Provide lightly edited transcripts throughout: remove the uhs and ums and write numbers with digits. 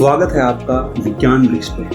स्वागत है आपका विज्ञान वृक्ष पर,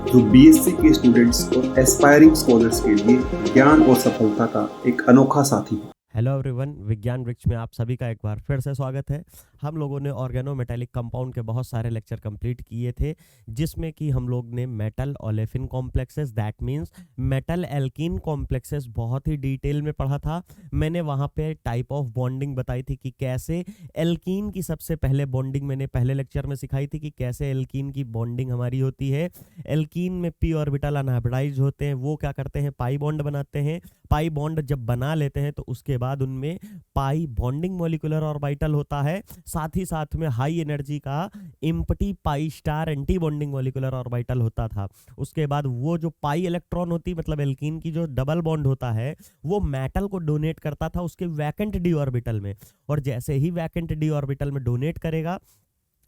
जो बीएससी के स्टूडेंट्स और एस्पायरिंग स्कॉलर्स के लिए ज्ञान और सफलता का एक अनोखा साथी है। हेलो एवरीवन, विज्ञान वृक्ष में आप सभी का एक बार फिर से स्वागत है। हम लोगों ने ऑर्गेनो मेटालिक कंपाउंड के बहुत सारे लेक्चर कंप्लीट किए थे, जिसमें कि हम लोग ने metal olefin complexes, that means metal alkene complexes बहुत ही डिटेल में पढ़ा था। मैंने वहाँ पे टाइप ऑफ बॉन्डिंग बताई थी कि कैसे एल्कीन की सबसे पहले बॉन्डिंग मैंने पहले लेक्चर में सिखाई थी कि कैसे एल्कीन की बॉन्डिंग हमारी होती है। एल्कीन में पी ऑर्बिटल अनहाइब्रिडाइज होते हैं, वो क्या करते हैं, पाई बॉन्ड बनाते हैं। पाई बॉन्ड जब बना लेते हैं तो उसके बाद उनमें पाई बॉन्डिंग मॉलिक्यूलर ऑर्बिटल होता है, साथ ही साथ में हाई एनर्जी का empty pi star anti bonding molecular orbital होता था। उसके बाद वो जो पाई इलेक्ट्रॉन होती, मतलब एल्कीन की जो डबल बॉन्ड होता है, वो मेटल को डोनेट करता था उसके वैकेंट डी ऑर्बिटल में। और जैसे ही वैकेंट डी ऑर्बिटल में डोनेट करेगा,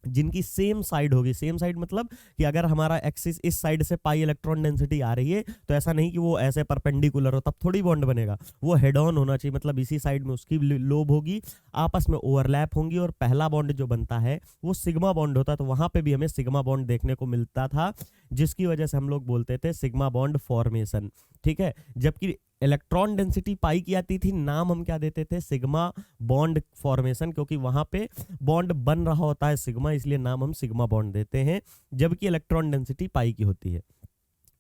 जिनकी सेम साइड होगी, सेम साइड मतलब कि अगर हमारा एक्सिस इस साइड से पाई इलेक्ट्रॉन डेंसिटी आ रही है तो ऐसा नहीं कि वो ऐसे परपेंडिकुलर हो, तब थोड़ी बॉन्ड बनेगा। वो हेड ऑन होना चाहिए, मतलब इसी साइड में उसकी लोब होगी, आपस में ओवरलैप होंगी और पहला बॉन्ड जो बनता है वो सिग्मा बॉन्ड होता है। तो वहां पे भी हमें सिग्मा बॉन्ड देखने को मिलता था, जिसकी वजह से हम लोग बोलते थे सिग्मा बॉन्ड फॉर्मेशन। ठीक है, जबकि इलेक्ट्रॉन डेंसिटी पाई की आती थी, नाम हम क्या देते थे, सिग्मा बॉन्ड फॉर्मेशन, क्योंकि वहां पे बॉन्ड बन रहा होता है सिग्मा, इसलिए नाम हम सिग्मा बॉन्ड देते हैं, जबकि इलेक्ट्रॉन डेंसिटी पाई की होती है।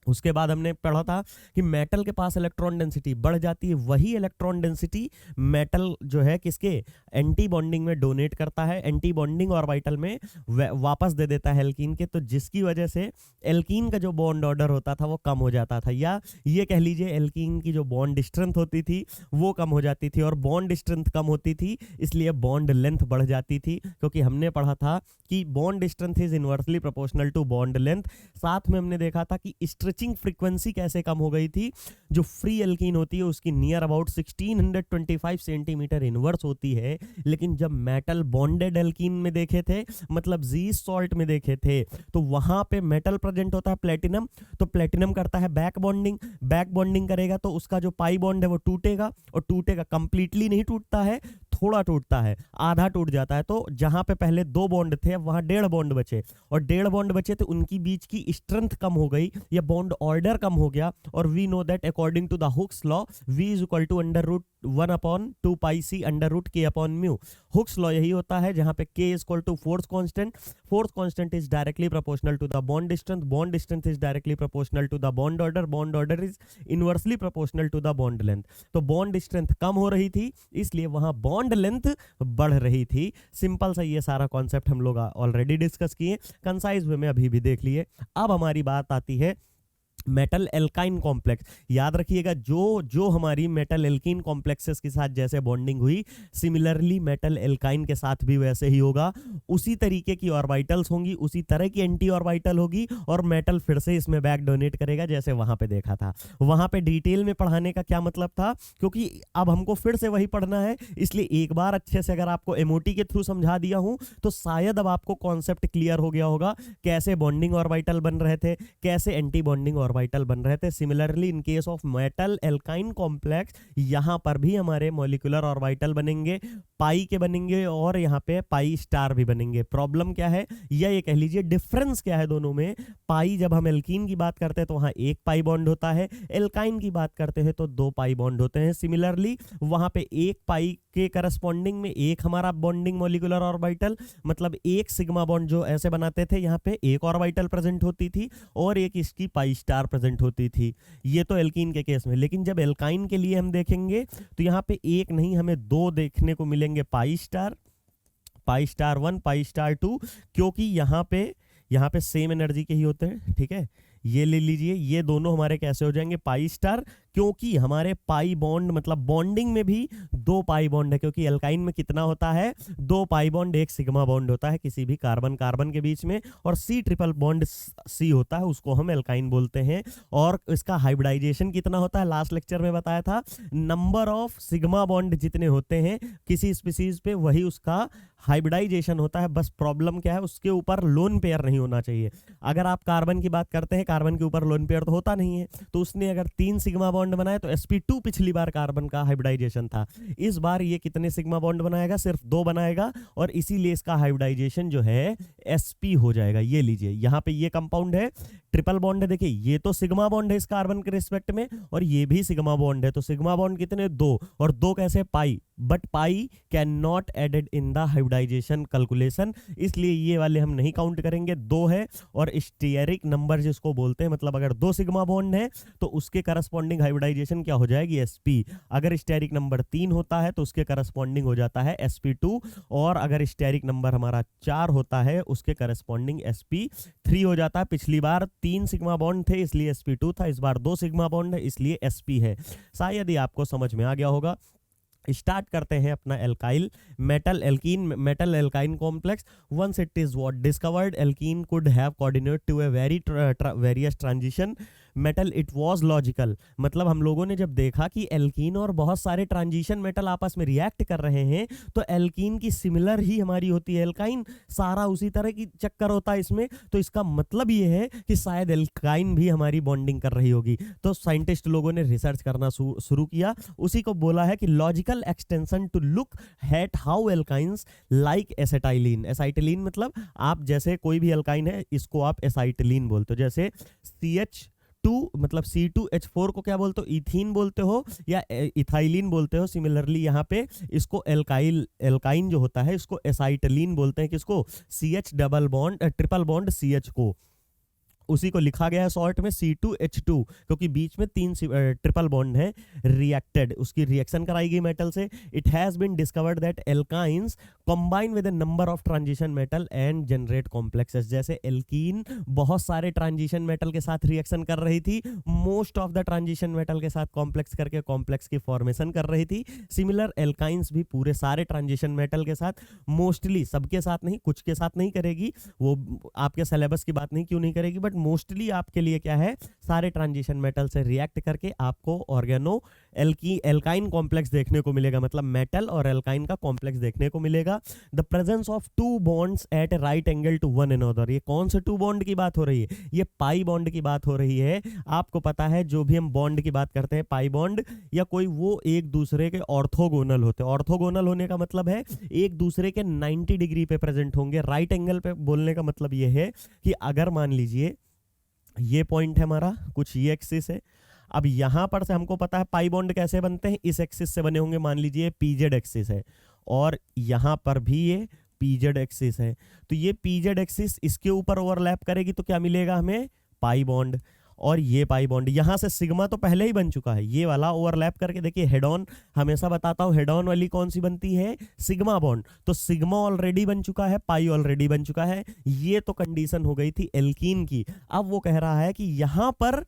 उसके बाद हमने पढ़ा था कि मेटल के पास इलेक्ट्रॉन डेंसिटी बढ़ जाती है, वही इलेक्ट्रॉन डेंसिटी मेटल जो है किसके एंटी बॉन्डिंग में डोनेट करता है, एंटी बॉन्डिंग ऑर्बिटल में वापस दे देता है एल्कीन के, तो जिसकी वजह से एल्कीन का जो बॉन्ड ऑर्डर होता था वो कम हो जाता था, या ये कह लीजिए एल्कीन की जो बॉन्ड स्ट्रेंथ होती थी वो कम हो जाती थी। और बॉन्ड स्ट्रेंथ कम होती थी इसलिए बॉन्ड लेंथ बढ़ जाती थी, क्योंकि हमने पढ़ा था कि bond strength is inversely proportional to bond length. साथ में हमने देखा था कि स्ट्रेचिंग फ्रीक्वेंसी कैसे कम हो गई थी। जो फ्री एल्कीन होती है उसकी नियर अबाउट 1625 सेंटीमीटर इनवर्स होती है, लेकिन जब मेटल बॉन्डेड एल्कीन में देखे थे, मतलब जी सॉल्ट में देखे थे, तो वहां पे मेटल प्रेजेंट होता है प्लेटिनम, तो प्लेटिनम करता है बैक बॉन्डिंग। बैक बॉन्डिंग करेगा तो उसका जो पाई बॉन्ड है वो टूटेगा, और टूटेगा, कंप्लीटली नहीं टूटता है, थोड़ा टूटता है, आधा टूट जाता है। तो जहां पे पहले 2 बॉन्ड थे, अब वहां 1.5 बॉन्ड बचे, और 1.5 बॉन्ड बचे तो उनकी बीच की स्ट्रेंथ कम हो गई, या बॉन्ड ऑर्डर कम हो गया। और we know that according to the Hooke's law, v is equal to √1/2 pi c √k/μ। Hooke's law यही होता है, जहां पे k is equal to force constant, force constant is directly proportional to the bond strength is directly proportional to the bond order is inversely proportional to the bond length. तो bond strength कम हो रही थी, इसलिए वहां bond length बढ़ रही थी। सिंपल सा ये सारा कॉन्सेप्ट हम लोग ऑलरेडी डिस्कस किए, कंसाइज वे में अभी भी देख लिए। अब हमारी बात आती है मेटल एल्काइन कॉम्प्लेक्स। याद रखिएगा, जो हमारी मेटल एल्कीन कॉम्प्लेक्सेस के साथ जैसे बॉन्डिंग हुई, सिमिलरली मेटल एल्काइन के साथ भी वैसे ही होगा। उसी तरीके की ऑर्बिटल्स होंगी, उसी तरह की एंटी ऑर्बिटल होगी, और मेटल फिर से इसमें बैक डोनेट करेगा, जैसे वहां पे देखा था। वहां पे डिटेल में पढ़ाने का क्या मतलब था, क्योंकि अब हमको फिर से वही पढ़ना है, इसलिए एक बार अच्छे से अगर आपको एमओटी के थ्रू समझा दिया हूं तो शायद अब आपको कॉन्सेप्ट क्लियर हो गया होगा, कैसे बॉन्डिंग ऑर्बिटल बन रहे थे, कैसे एंटी बॉन्डिंग ऑर्बिटल बन रहे थे। Similarly in case of metal alkyne complex, यहां पर भी हमारे मॉलिक्यूलर ऑर्बिटल बनेंगे, पाई के बनेंगे, और यहां पे पाई स्टार भी बनेंगे। प्रॉब्लम क्या है, या ये कह लीजिए डिफरेंस क्या है दोनों में। पाई, जब हम एल्कीन की बात करते हैं तो वहां 1 पाई बॉन्ड होता है, एल्काइन की बात करते हैं तो 2 पाई बॉन्ड होते हैं। सिमिलरली वहां पे 1 पाई के करस्पॉन्डिंग में एक हमारा बॉन्डिंग मॉलिक्यूलर ऑर्बिटल, मतलब एक सिग्मा बॉन्ड जो ऐसे बनाते थे, यहाँ पे एक ऑर्बिटल प्रेजेंट होती थी और एक इसकी पाई स्टार प्रेजेंट होती थी। ये तो एल्कीन के केस में। लेकिन जब एल्काइन के लिए हम देखेंगे तो यहाँ पे एक नहीं, हमें 2 देखने को मिलेंगे, पाई स्टार 1, पाई स्टार 2, क्योंकि यहाँ पे सेम एनर्जी के ही होते हैं। ठीक है, ये ले लीजिए, ये दोनों हमारे कैसे हो जाएंगे, पाई स्टार, क्योंकि हमारे पाई बॉन्ड, मतलब बॉन्डिंग में भी 2 पाई बॉन्ड है, क्योंकि एल्काइन में कितना होता है, 2 पाई बॉन्ड, एक सिग्मा बॉन्ड होता है किसी भी कार्बन कार्बन के बीच में, और C ट्रिपल बॉन्ड C होता है, उसको हम एल्काइन बोलते हैं। और इसका हाइब्रिडाइजेशन कितना होता है, लास्ट लेक्चर में बताया था, नंबर ऑफ सिग्मा बॉन्ड जितने होते हैं किसी स्पीसीज पे, वही उसका हाइब्रिडाइजेशन होता है, बस प्रॉब्लम क्या है, उसके ऊपर लोन पेयर नहीं होना चाहिए। अगर आप कार्बन की बात करते हैं, कार्बन के ऊपर लोन पेयर तो होता नहीं है, तो उसने अगर 3 सिग्मा बॉन्ड बनाए तो sp2 पिछली बार कार्बन का हाइब्रिडाइजेशन था, इस बार ये कितने सिग्मा बॉन्ड बनाएगा, सिर्फ 2 बनाएगा, और इसीलिए इसका हाइब्रिडाइजेशन जो है sp हो जाएगा। ये लीजिए यहाँ पे ये कंपाउंड है, ट्रिपल बॉन्ड है, देखिए ये तो सिग्मा बॉन्ड है इस कार्बन के रिस्पेक्ट में, और ये भी सिग्मा बॉन्ड है, तो सिग्मा बॉन्ड कितने, 2, और 2 कैसे, pi, but pi can not added in the hybridisation calculation, इसलिए ये वाले हम नहीं काउंट करेंगे। 2 है, और स्टीयरिक नंबर जिसको बोलते हैं, मतलब अगर 2 सिग्मा बॉन्ड है तो उसके करस्पॉन्डिंग हाइब्रिडाइजेशन क्या हो जाएगी, sp। अगर स्टीयरिक नंबर 3 होता है तो उसके करस्पॉन्डिंग हो जाता है sp2, और अगर स्टीयरिक नंबर हमारा 4 होता है उसके करस्पॉन्डिंग sp3 हो जाता है। पिछली बार 3 सिग्मा बॉन्ड थे इसलिए sp2 था, इस बार 2 सिग्मा बॉन्ड है इसलिए sp है। शायद ये आपको समझ में आ गया होगा। स्टार्ट करते हैं अपना alkyl metal alkyne complex. Once it is what discovered alkene could have coordinate to a various transition metal, it was logical, मतलब हम लोगों ने जब देखा कि एल्कीन और बहुत सारे ट्रांजिशन मेटल आपस में रिएक्ट कर रहे हैं तो एल्कीन की सिमिलर ही हमारी होती है एल्काइन, सारा उसी तरह की चक्कर होता है इसमें, तो इसका मतलब ये है कि शायद एल्काइन भी हमारी बॉन्डिंग कर रही होगी। तो साइंटिस्ट लोगों ने रिसर्च करना शुरू किया, उसी को बोला है कि logical extension to look at how alkynes like acetylene. Acetylene मतलब आप जैसे कोई भी एल्काइन है इसको आप एसाइटिलीन बोलते हो, जैसे CH2 मतलब C2H4 को क्या बोलते हो, इथीन बोलते हो या इथाइलिन बोलते हो। सिमिलरली यहाँ पे इसको एल्काइन जो होता है इसको एसाइटिलीन बोलते हैं, किसको, CH ट्रिपल बॉन्ड CH को, उसी को लिखा गया है शॉर्ट में C2H2, क्योंकि बीच में 3 ट्रिपल बॉन्ड है, रिएक्टेड, उसकी रिएक्शन कराई गई मेटल से। It has been discovered that alkynes combine with a number of transition metal and generate complexes. जैसे एल्कीन बहुत सारे ट्रांजिशन मेटल के साथ रिएक्शन कर रही थी, most of the transition metal के साथ कॉम्प्लेक्स करके कॉम्प्लेक्स की फॉर्मेशन कर रही थी। सिमिलर एल्काइंस भी पूरे सारे ट्रांजिशन मेटल के साथ, मोस्टली सबके साथ नहीं, कुछ के साथ नहीं करेगी, वो आपके सिलेबस की बात नहीं, क्यों नहीं करेगी, बट मोस्टली आपके लिए क्या है, सारे ट्रांजिशन मेटल से रिएक्ट करके आपको ऑर्गेनो एल्काइन कॉम्प्लेक्स देखने को मिलेगा, मतलब मेटल और एल्काइन का कॉम्प्लेक्स देखने को मिलेगा। The presence of 2 bonds at a right angle to one another, ये कौन से 2 बॉन्ड की बात हो रही है, ये पाई बॉन्ड की बात हो रही है। आपको पता है जो भी हम बॉन्ड की बात करते हैं, पाई बॉन्ड या कोई, वो एक दूसरे के ऑर्थोगोनल होते हैं। ऑर्थोगोनल होने का मतलब है एक दूसरे के 90 डिग्री पे प्रेजेंट होंगे। राइट एंगल पे बोलने का मतलब ये है कि अगर मान लीजिए ये पॉइंट है हमारा, कुछ ये एक्सिस है, अब यहां पर से हमको पता है पाई बॉन्ड कैसे बनते हैं, इस एक्सिस से बने होंगे, मान लीजिए पीजेड एक्सिस है और यहां पर भी ये पीजेड एक्सिस है, तो ये पीजेड एक्सिस इसके ऊपर ओवरलैप करेगी तो क्या मिलेगा हमें, पाई बॉन्ड, और ये पाई बॉन्ड यहां से सिग्मा तो पहले ही बन चुका है, ये वाला ओवरलैप करके देखिए हेड ऑन, हमेशा बताता हूं हेड ऑन वाली कौन सी बनती है, सिग्मा बॉन्ड, तो सिग्मा ऑलरेडी बन चुका है, पाई ऑलरेडी बन चुका है। ये तो कंडीशन हो गई थी एल्कीन की। अब वो कह रहा है कि यहां पर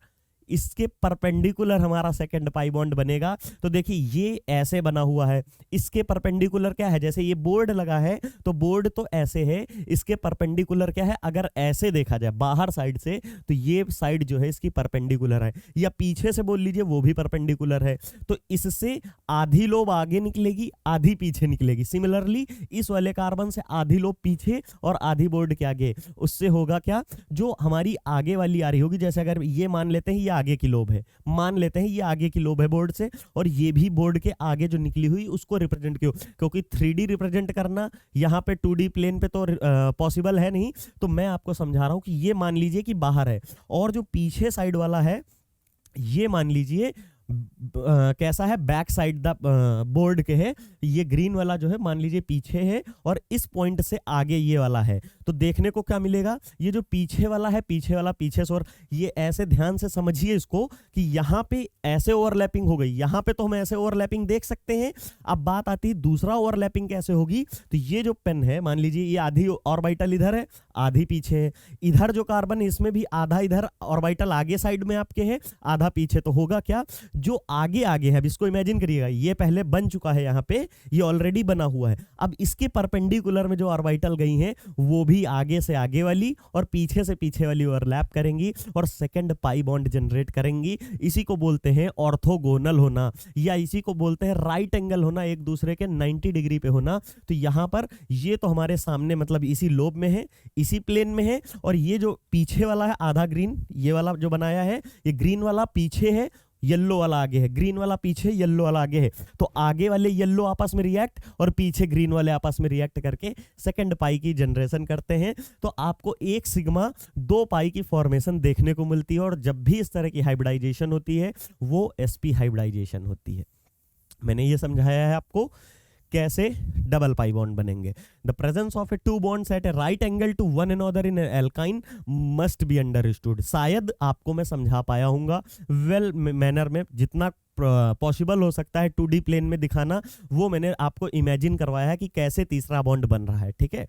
इसके परपेंडिकुलर हमारा सेकंड पाई बॉन्ड बनेगा। तो देखिए ये ऐसे बना हुआ है, इसके परपेंडिकुलर क्या है, जैसे ये बोर्ड लगा है तो बोर्ड तो ऐसे है, इसके परपेंडिकुलर क्या है, अगर ऐसे देखा जाए बाहर साइड से तो ये साइड जो है इसकी परपेंडिकुलर है, या पीछे से बोल लीजिए वो भी परपेंडिकुलर है, तो इससे आधी लोब आगे निकलेगी आधी पीछे निकलेगी। सिमिलरली इस वाले कार्बन से आधी लोब पीछे और आधी बोर्ड के आगे, उससे होगा क्या, जो हमारी आगे वाली आ रही होगी, जैसे अगर ये मान लेते हैं ये आगे की लोब है, मान लेते हैं ये आगे की लोब है बोर्ड से, और ये भी बोर्ड के आगे जो निकली हुई उसको रिप्रेजेंट क्यों, क्योंकि 3D रिप्रेजेंट करना यहाँ पे 2D प्लेन पे तो पॉसिबल है नहीं, तो मैं आपको समझा रहा हूँ कि ये मान लीजिए कि बाहर है, और जो पीछे साइड वाला है ये मान लीजिए कैसा है, बैक साइड द बोर्ड के है, ये ग्रीन वाला जो है मान लीजिए पीछे है और इस पॉइंट से आगे ये वाला है, तो देखने को क्या मिलेगा, ये जो पीछे वाला है, पीछे वाला पीछे से, और ये ऐसे ध्यान से समझिए इसको कि यहाँ पे ऐसे ओवरलैपिंग हो गई, यहाँ पे तो हम ऐसे ओवरलैपिंग देख सकते हैं। अब बात आती है दूसरा ओवरलैपिंग कैसे होगी, तो ये जो पेन है मान लीजिए ये आधी ऑर्बिटल इधर है आधी पीछे है, इधर जो कार्बन है इसमें भी आधा इधर ऑर्बिटल आगे साइड में आपके है आधा पीछे, तो होगा क्या, जो आगे आगे है, अब इसको इमेजिन करिएगा, ये पहले बन चुका है, यहाँ पे ये ऑलरेडी बना हुआ है, अब इसके परपेंडिकुलर में जो ऑर्बिटल गई हैं वो भी आगे से आगे वाली और पीछे से पीछे वाली ओवरलैप करेंगी और सेकंड पाई बॉन्ड जनरेट करेंगी। इसी को बोलते हैं ऑर्थोगोनल होना, या इसी को बोलते हैं राइट एंगल होना, एक दूसरे के 90 डिग्री पे होना। तो यहाँ पर ये तो हमारे सामने मतलब इसी लोब में है, इसी प्लेन में है, और ये जो पीछे वाला है आधा ग्रीन, ये वाला जो बनाया है, ये ग्रीन वाला पीछे है, येलो वाला आगे है, ग्रीन वाला पीछे, येलो वाला आगे है। तो आगे वाले येलो आपस में रिएक्ट और पीछे ग्रीन वाले आपस में रिएक्ट करके सेकंड पाई की जनरेशन करते हैं। तो आपको एक सिग्मा 2 पाई की फॉर्मेशन देखने को मिलती है, और जब भी इस तरह की हाइब्रिडाइजेशन होती है वो sp हाइब्रिडाइजेशन होती है। मैंने ये समझाया है आपको कैसे डबल पाई बॉन्ड बनेंगे। The presence of a two bonds at a right angle to one another in alkyne must be understood. शायद आपको मैं समझा पाया हूँगा वेल मैनर में, जितना पॉसिबल हो सकता है 2D प्लेन में दिखाना, वो मैंने आपको इमेजिन करवाया है कि कैसे तीसरा बॉन्ड बन रहा है। ठीक है,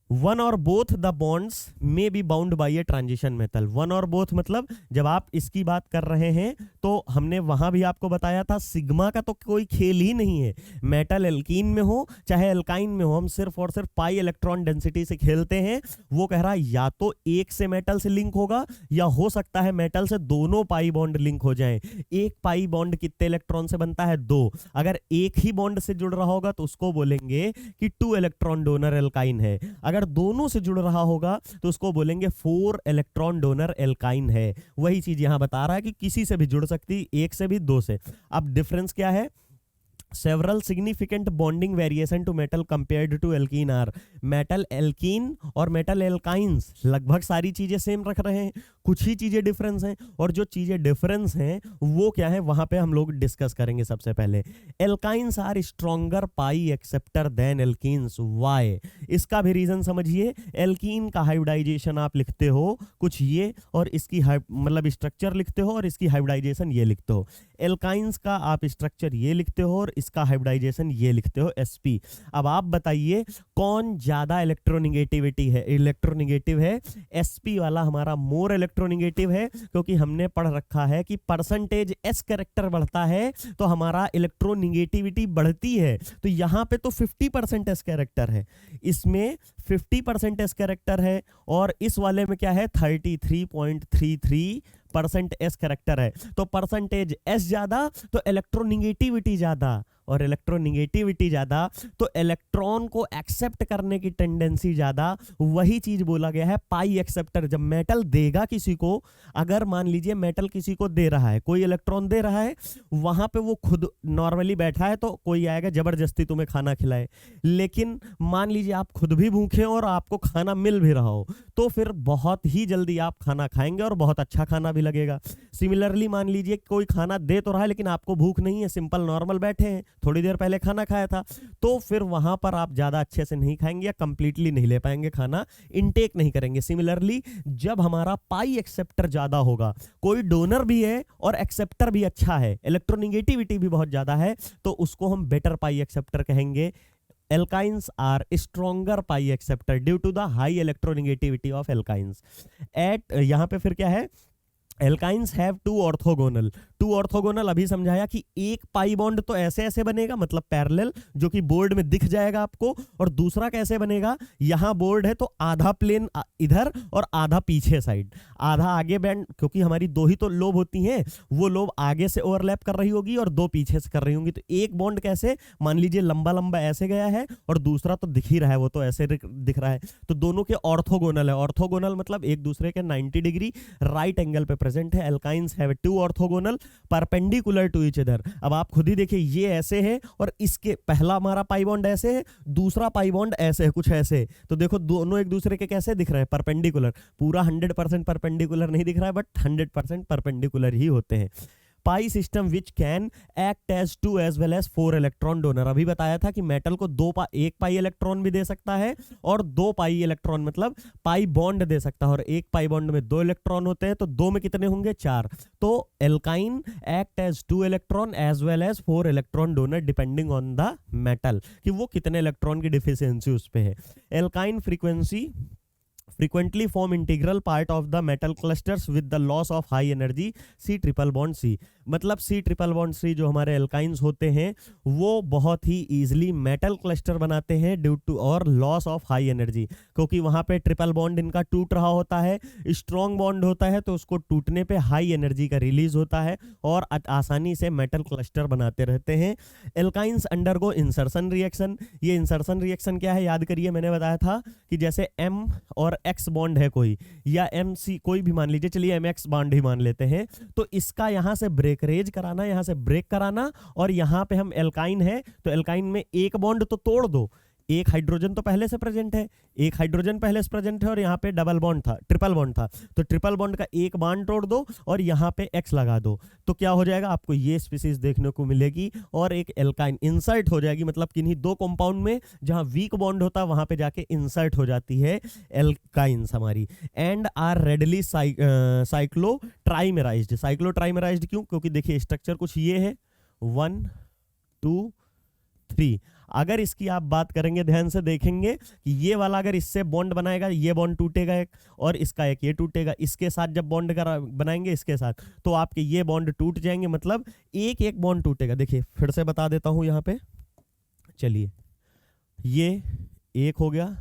वन और both the bonds may be bound by a transition metal. One और बोथ मतलब जब आप इसकी बात कर रहे हैं तो हमने वहां भी आपको बताया था सिग्मा का तो कोई खेल ही नहीं है, मेटल एल्कीन में हो चाहे एल्काइन में हो, हम सिर्फ और सिर्फ पाई इलेक्ट्रॉन डेंसिटी से खेलते हैं। वो कह रहा है या तो एक से मेटल से लिंक होगा या हो सकता है मेटल से दोनों पाई बॉन्ड लिंक हो जाएं। एक पाई बॉन्ड कितने इलेक्ट्रॉन से बनता है? 2। अगर एक ही बॉन्ड से जुड़ रहा होगा तो उसको बोलेंगे कि 2 इलेक्ट्रॉन डोनर एल्काइन है। अगर दोनों से जुड़ रहा होगा तो उसको बोलेंगे 4 इलेक्ट्रॉन डोनर एल्काइन है। वही चीज यहां बता रहा है कि किसी से भी जुड़ सकती, एक से भी, 2 से। अब डिफरेंस क्या है? Several significant bonding variation to metal compared to alkene are. Metal alkene और मेटल एल्काइंस लगभग सारी चीजें सेम रख रहे हैं, कुछ ही चीजें डिफरेंस हैं, और जो चीजें डिफरेंस हैं वो क्या है वहां पे हम लोग डिस्कस करेंगे। सबसे पहले alkynes are stronger pi acceptor than alkenes. Why? इसका भी रीजन समझिए। एल्कीन का हाइब्रिडाइजेशन आप लिखते हो कुछ ये, और इसकी मतलब स्ट्रक्चर लिखते हो और इसकी हाइब्रिडाइजेशन ये लिखते हो। एल्काइंस का आप स्ट्रक्चर ये लिखते हो और इसका हाइब्रिडाइजेशन ये लिखते हो, sp। अब आप बताइए कौन ज्यादा इलेक्ट्रोनिगेटिव है? sp वाला हमारा मोर इलेक्ट्रोनिगेटिव है, क्योंकि हमने पढ़ रखा है कि परसेंटेज s कैरेक्टर बढ़ता है तो हमारा इलेक्ट्रोनिगेटिविटी बढ़ती है। तो यहां पे तो 50% s कैरेक्टर है, इसमें 50% s कैरेक्टर है, और इस वाले में क्या है? 33.33% एस कैरेक्टर है। तो परसेंटेज एस ज्यादा तो इलेक्ट्रोनिगेटिविटी ज्यादा, और इलेक्ट्रोनिगेटिविटी ज्यादा तो इलेक्ट्रॉन को एक्सेप्ट करने की टेंडेंसी ज्यादा। वही चीज बोला गया है पाई एक्सेप्टर। जब मेटल देगा किसी को, अगर मान लीजिए मेटल किसी को दे रहा है, कोई इलेक्ट्रॉन दे रहा है, वहां पे वो खुद नॉर्मली बैठा है तो कोई आएगा जबरदस्ती तुम्हें खाना खिलाए, लेकिन मान लीजिए आप खुद भी भूखे हो और आपको खाना मिल भी रहा हो, तो फिर बहुत ही जल्दी आप खाना खाएंगे और बहुत अच्छा खाना भी लगेगा। सिमिलरली मान लीजिए कोई खाना दे तो रहा है लेकिन आपको भूख नहीं है, सिंपल नॉर्मल बैठे हैं, थोड़ी देर पहले खाना खाया था, तो फिर वहां पर आप ज्यादा अच्छे से नहीं खाएंगे या कंप्लीटली नहीं ले पाएंगे, खाना इनटेक नहीं करेंगे। सिमिलरली जब हमारा पाई एक्सेप्टर ज्यादा होगा, कोई डोनर भी है और एक्सेप्टर भी अच्छा है, इलेक्ट्रोनिगेटिविटी भी बहुत ज्यादा है, तो उसको हम बेटर पाई एक्सेप्टर कहेंगे। Alkynes are stronger pi acceptor due to the high electronegativity of alkynes. At यहाँ पे फिर क्या है? Alkynes have 2 orthogonal. 2 ऑर्थोगोनल अभी समझाया कि एक पाई बॉन्ड तो ऐसे ऐसे बनेगा, मतलब पैरेलल, जो कि बोर्ड में दिख जाएगा आपको, और दूसरा कैसे बनेगा? यहां बोर्ड है तो आधा प्लेन इधर और आधा पीछे साइड, आधा आगे बैंड, क्योंकि हमारी 2 ही तो लोब होती हैं, वो लोब आगे से ओवरलैप कर रही होगी और 2 पीछे से कर रही होंगी। तो एक बॉन्ड कैसे? मान लीजिए लंबा लंबा ऐसे गया है और दूसरा तो दिख ही रहा है, वो तो ऐसे दिख रहा है, तो दोनों के ऑर्थोगोनल है। ऑर्थोगोनल मतलब एक दूसरे के 90 डिग्री राइट एंगल पे प्रेजेंट है। Alkynes have 2 orthogonal perpendicular to each other. अब आप खुद ही देखिए, ये ऐसे है और इसके पहला हमारा पाई बॉन्ड ऐसे है, दूसरा पाई बॉन्ड ऐसे है, कुछ ऐसे। तो देखो दोनों एक दूसरे के कैसे दिख रहे हैं? परपेंडिकुलर। पूरा 100% परपेंडिकुलर नहीं दिख रहा है, बट 100% परपेंडिकुलर ही होते हैं। Pi system which can act as 2 as well as 4 electron donor. अभी बताया था कि मेटल को 1 पाई इलेक्ट्रॉन भी दे सकता है और 2 पाई इलेक्ट्रॉन मतलब पाई बॉन्ड दे सकता है, और एक पाई बॉन्ड में 2 इलेक्ट्रॉन होते हैं, तो 2 में कितने होंगे? 4। तो alkyne act as 2 electron as well as 4 electron donor depending on the metal, कि वो कितने इलेक्ट्रॉन की डिफिशियंसी उस पे है। Alkyne frequently form integral part of the metal clusters with the loss of high energy C triple bond C। मतलब C triple bond C जो हमारे एल्काइंस होते हैं वो बहुत ही इजीली मेटल क्लस्टर बनाते हैं ड्यू टू और लॉस ऑफ हाई एनर्जी, क्योंकि वहां पे ट्रिपल बॉन्ड इनका टूट रहा होता है, स्ट्रॉन्ग बॉन्ड होता है, तो उसको टूटने पे हाई एनर्जी का रिलीज होता है और आसानी से मेटल क्लस्टर बनाते रहते हैं। Alkynes undergo insertion reaction. ये इंसर्शन रिएक्शन क्या है याद करिए, मैंने बताया था कि जैसे M और X बॉन्ड है कोई, या MC कोई भी मान लीजिए, चलिए MX बॉन्ड ही मान लेते हैं, तो इसका यहाँ से ब्रेकरेज कराना, यहाँ से ब्रेक कराना, और यहाँ पे हम एल्काइन है तो एल्काइन में एक बॉन्ड तो तोड़ दो, एक हाइड्रोजन तो पहले से प्रेजेंट है, एक हाइड्रोजन पहले से प्रेजेंट है और यहाँ पे डबल बॉन्ड था, ट्रिपल बॉन्ड था, तो ट्रिपल बॉन्ड का एक बॉन्ड तोड़ दो और यहाँ पे X लगा दो, तो क्या हो जाएगा, आपको ये स्पीसीज देखने को मिलेगी और एक एल्काइन इंसर्ट हो जाएगी। मतलब किन्हीं दो कंपाउंड में जहाँ वीक बॉन्ड होता है वहां पे जाके इंसर्ट हो जाती है एल्काइंस हमारी। And are readily cyclotrimerised. Cyclotrimerised क्यों, क्योंकि देखिए स्ट्रक्चर कुछ ये है 1 2 3। अगर इसकी आप बात करेंगे ध्यान से देखेंगे कि ये वाला अगर इससे बॉन्ड बनाएगा, ये बॉन्ड टूटेगा एक, और इसका एक ये टूटेगा, इसके साथ जब बॉन्ड बनाएंगे इसके साथ, तो आपके ये बॉन्ड टूट जाएंगे, मतलब एक एक बॉन्ड टूटेगा। देखिए फिर से बता देता हूं यहाँ पे, चलिए ये एक हो गया,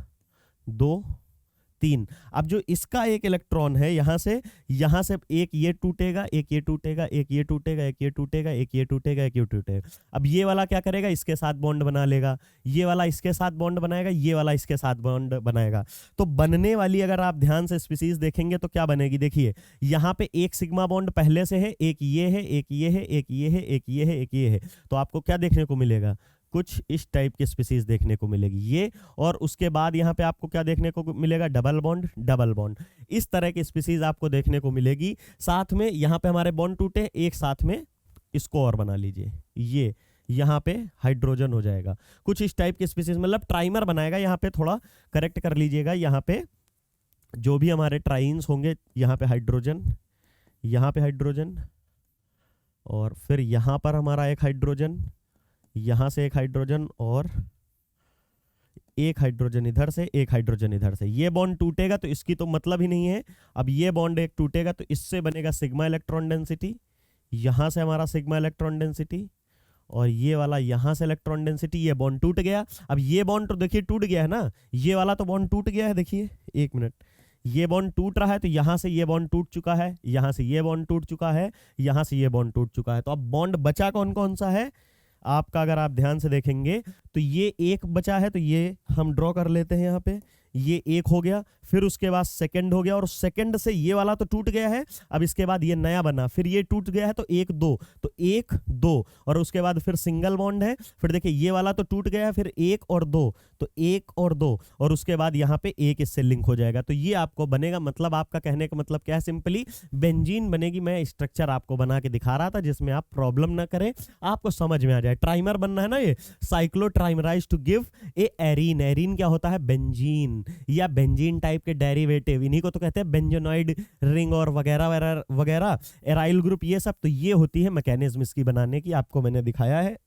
2 3। अब जो इसका एक इलेक्ट्रॉन है यहाँ से एक ये टूटेगा, एक ये टूटेगा, एक ये टूटेगा, एक ये टूटेगा, एक ये टूटेगा, एक ये टूटेगा। अब ये वाला क्या करेगा, इसके साथ बॉन्ड बना लेगा, ये वाला इसके साथ बॉन्ड बनाएगा, ये वाला इसके साथ बॉन्ड बनाएगा। तो बनने वाली अगर आप ध्यान से स्पीसीज देखेंगे तो क्या बनेगी, देखिए यहाँ पे एक सिग्मा बॉन्ड पहले से है, एक ये है, एक ये है, एक ये है, एक ये है, एक ये है, तो आपको क्या देखने को मिलेगा, कुछ इस टाइप के स्पीसीज देखने को मिलेगी ये। और उसके बाद यहाँ पे आपको क्या देखने को मिलेगा, डबल बॉन्ड डबल बॉन्ड, इस तरह की स्पीसीज आपको देखने को मिलेगी। साथ में यहाँ पे हमारे बॉन्ड टूटे, एक साथ में इसको और बना लीजिए, ये यहाँ पे हाइड्रोजन हो जाएगा, कुछ इस टाइप के स्पीसीज, मतलब ट्राइमर बनाएगा। यहाँ पे थोड़ा करेक्ट कर लीजिएगा, यहाँ पे जो भी हमारे ट्राइन्स होंगे, यहाँ पे हाइड्रोजन, यहाँ पे हाइड्रोजन, और फिर यहाँ पर हमारा एक हाइड्रोजन, यहां से एक हाइड्रोजन, और एक हाइड्रोजन इधर से, एक हाइड्रोजन इधर से। ये बॉन्ड टूटेगा तो इसकी तो मतलब ही नहीं है। अब ये बॉन्ड एक टूटेगा तो इससे बनेगा सिग्मा इलेक्ट्रॉन डेंसिटी, यहां से हमारा सिग्मा इलेक्ट्रॉन डेंसिटी, और ये वाला यहां से इलेक्ट्रॉन डेंसिटी। ये बॉन्ड टूट गया। अब ये बॉन्ड तो देखिए टूट गया है ना, ये वाला तो बॉन्ड टूट गया है, देखिए एक मिनट, ये बॉन्ड टूट रहा है तो यहां से ये बॉन्ड टूट चुका है, यहां से ये बॉन्ड टूट चुका है, यहां से ये बॉन्ड टूट चुका है। तो अब बॉन्ड बचा कौन कौन सा है आपका, अगर आप ध्यान से देखेंगे तो ये एक बचा है, तो ये हम ड्रॉ कर लेते हैं यहाँ पे, ये एक हो गया, फिर उसके बाद सेकंड हो गया, और सेकंड से ये वाला तो टूट गया है। अब इसके बाद ये नया बना, फिर ये टूट गया है तो 1 2, तो 1 2, और उसके बाद फिर सिंगल बॉन्ड है, फिर देखिए ये वाला तो टूट गया है, फिर 1 और 2, तो 1 और 2, और उसके बाद यहाँ पे एक इससे लिंक हो जाएगा। तो ये आपको बनेगा, मतलब आपका कहने का मतलब क्या है, सिंपली बेंजीन बनेगी। मैं स्ट्रक्चर आपको बना के दिखा रहा था जिसमें आप प्रॉब्लम ना करें, आपको समझ में आ जाए। ट्राइमर बनना है ना, ये cyclotrimerise to give a arene. Arene क्या होता है, बेंजीन या बेंजीन टाइप के डेरिवेटिव, इन्हीं को तो कहते हैं बेंजोनॉइड रिंग और वगैरह वगैरह, एराइल ग्रुप, ये सब। तो ये होती है मैकेनिज्म इसकी बनाने की, आपको मैंने दिखाया है।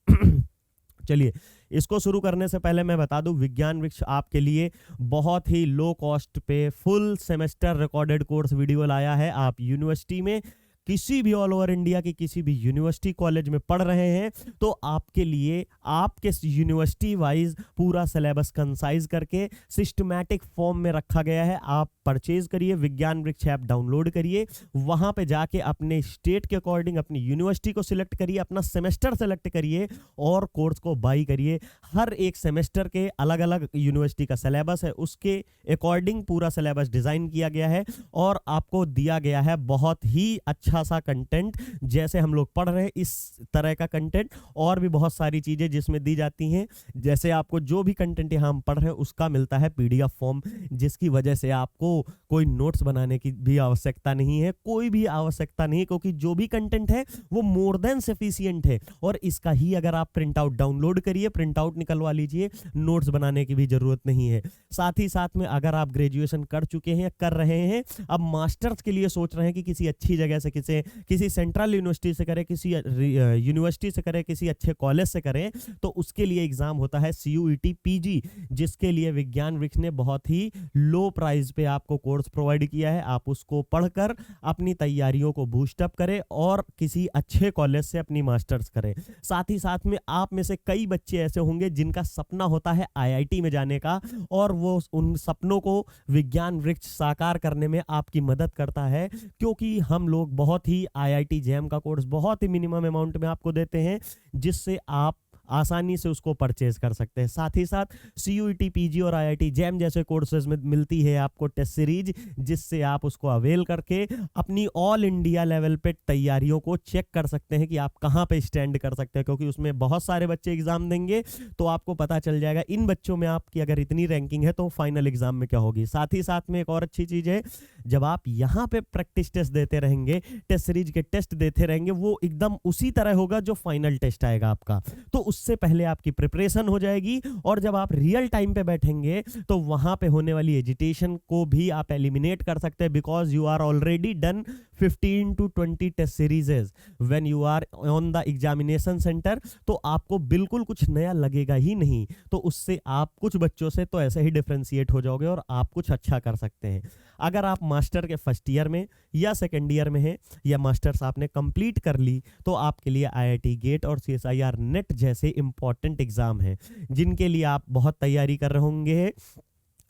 चलिए इसको शुरू करने से पहले मैं बता दूं, विज्ञान वृक्ष आपके लिए बहुत ही लो कॉस्ट पे full semester recorded course video लाया है। आप यूनिवर्सिटी में किसी भी ऑल ओवर इंडिया की किसी भी यूनिवर्सिटी कॉलेज में पढ़ रहे हैं तो आपके लिए आपके यूनिवर्सिटी वाइज पूरा सिलेबस कंसाइज करके सिस्टमैटिक फॉर्म में रखा गया है। आप परचेज करिए, विज्ञान वृक्ष ऐप डाउनलोड करिए, वहां पे जाके अपने स्टेट के अकॉर्डिंग अपनी यूनिवर्सिटी को सिलेक्ट करिए, अपना सेमेस्टर सेलेक्ट करिए और कोर्स को बाई करिए। हर एक सेमेस्टर के अलग अलग यूनिवर्सिटी का सिलेबस है, उसके अकॉर्डिंग पूरा सिलेबस डिजाइन किया गया है और आपको दिया गया है बहुत ही अच्छा सा कंटेंट। जैसे हम लोग पढ़ रहे हैं इस तरह का कंटेंट और भी बहुत सारी चीजें जिसमें दी जाती हैं। जैसे आपको जो भी कंटेंट यहाँ हम पढ़ रहे हैं उसका मिलता है पीडीएफ फॉर्म, जिसकी वजह से आपको कोई नोट्स बनाने की भी आवश्यकता नहीं है, कोई भी आवश्यकता नहीं, क्योंकि जो भी कंटेंट है वो मोर देन सफिशिएंट है। और इसका ही अगर आप प्रिंट आउट डाउनलोड करिए, प्रिंट आउट निकलवा लीजिए, नोट्स बनाने की भी जरूरत नहीं है। साथ ही साथ में अगर आप ग्रेजुएशन कर चुके हैं, कर रहे हैं, अब मास्टर्स के लिए सोच रहे हैं कि किसी अच्छी जगह से किसी सेंट्रल यूनिवर्सिटी से करें, किसी यूनिवर्सिटी से करें, किसी अच्छे कॉलेज से करें, तो उसके लिए एग्जाम होता है CUET PG, जिसके लिए विज्ञान वृक्ष ने बहुत ही लो प्राइस पे आप आपको कोर्स प्रोवाइड किया है, आप उसको पढ़कर अपनी तैयारियों को बूस्टअप करें और किसी अच्छे कॉलेज से अपनी मास्टर्स करें। साथ ही साथ में आप में से कई बच्चे ऐसे होंगे जिनका सपना होता है आईआईटी में जाने का, और वो उन सपनों को विज्ञान वृक्ष साकार करने में आपकी मदद करता है, क्योंकि हम लोग बहुत ही आईआईटी जैम का कोर्स बहुत ही मिनिमम अमाउंट में आपको देते हैं, जिससे आप आसानी से उसको परचेज कर सकते हैं। साथ ही साथ सीयूईटी, पीजी और आईआईटी जैम जैसे कोर्सेज में मिलती है आपको टेस्ट सीरीज, जिससे आप उसको अवेल करके अपनी ऑल इंडिया लेवल पे तैयारियों को चेक कर सकते हैं कि आप कहाँ पे स्टैंड कर सकते हैं, क्योंकि उसमें बहुत सारे बच्चे एग्जाम देंगे तो आपको पता चल जाएगा इन बच्चों में आपकी अगर इतनी रैंकिंग है तो फाइनल एग्जाम में क्या होगी। साथ ही साथ में एक और अच्छी चीज़ है, जब आप यहाँ पे प्रैक्टिस टेस्ट देते रहेंगे, टेस्ट सीरीज के टेस्ट देते रहेंगे, वो एकदम उसी तरह होगा जो फाइनल टेस्ट आएगा आपका, तो उससे पहले आपकी प्रिपरेशन हो जाएगी, और जब आप रियल टाइम पे बैठेंगे तो वहां पे होने वाली एजिटेशन को भी आप एलिमिनेट कर सकते हैं, because you are already done 15 to 20 test series when you are on the examination centre. तो आपको बिल्कुल कुछ नया लगेगा ही नहीं, तो उससे आप कुछ बच्चों से तो ऐसे ही डिफरेंशिएट हो जाओगे और आप कुछ अच्छा कर सकते हैं। अगर आप मास्टर के फर्स्ट ईयर में या सेकेंड ईयर में हैं, या मास्टर्स आपने कंप्लीट कर ली, तो आपके लिए आईआईटी गेट और सीएसआईआर नेट जैसे इंपॉर्टेंट एग्जाम हैं, जिनके लिए आप बहुत तैयारी कर रहे होंगे।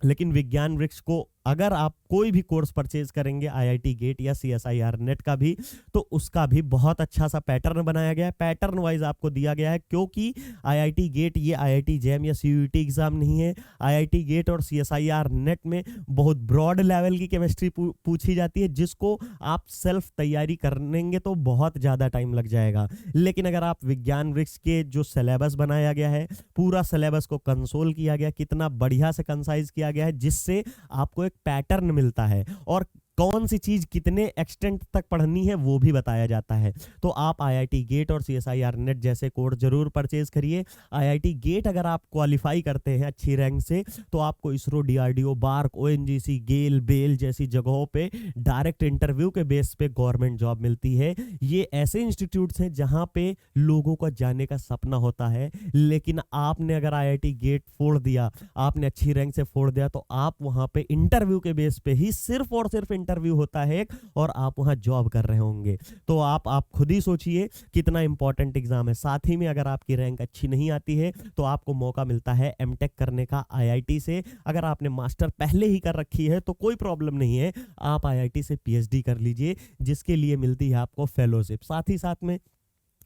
लेकिन विज्ञान वृक्ष को अगर आप कोई भी कोर्स परचेज करेंगे, आईआईटी गेट या सीएसआईआर नेट का भी, तो उसका भी बहुत अच्छा सा पैटर्न बनाया गया है, पैटर्न वाइज आपको दिया गया है, क्योंकि आईआईटी गेट ये आईआईटी जैम या सीयूईटी एग्जाम नहीं है। आईआईटी गेट और सीएसआईआर नेट में बहुत ब्रॉड लेवल की केमिस्ट्री पूछी जाती है, जिसको आप सेल्फ तैयारी करेंगे तो बहुत ज़्यादा टाइम लग जाएगा। लेकिन अगर आप विज्ञान वृक्ष के जो सिलेबस बनाया गया है, पूरा सिलेबस को कंसोल किया गया, कितना बढ़िया से कंसाइज किया गया है, जिससे आपको एक पैटर्न मिलता है और कौन सी चीज कितने एक्सटेंट तक पढ़नी है वो भी बताया जाता है। तो आप आईआईटी गेट और सीएसआईआर नेट जैसे कोर्स जरूर परचेज करिए। आईआईटी गेट अगर आप क्वालिफाई करते हैं अच्छी रैंक से, तो आपको इसरो, डीआरडीओ, बार्क, ओएनजीसी, गेल, बेल जैसी जगहों पे डायरेक्ट इंटरव्यू के बेस पे गवर्नमेंट जॉब मिलती है। ये ऐसे इंस्टीट्यूट्स हैं जहां पे लोगों का जाने का सपना होता है, लेकिन आपने अगर आईआईटी गेट फोड़ दिया, आपने अच्छी रैंक से फोड़ दिया, तो आप वहां पे इंटरव्यू के बेस पे ही सिर्फ और सिर्फ इंटरव्यू होता है और आप वहां जॉब कर रहे होंगे। तो आप खुद ही सोचिए कितना इंपॉर्टेंट एग्जाम है। साथ ही में अगर आपकी रैंक अच्छी नहीं आती है तो आपको मौका मिलता है एमटेक करने का आईआईटी से। अगर आपने मास्टर पहले ही कर रखी है तो कोई प्रॉब्लम नहीं है, आप आईआईटी से पीएचडी कर लीजिए, जिसके लिए मिलती है आपको फेलोशिप। साथ ही साथ में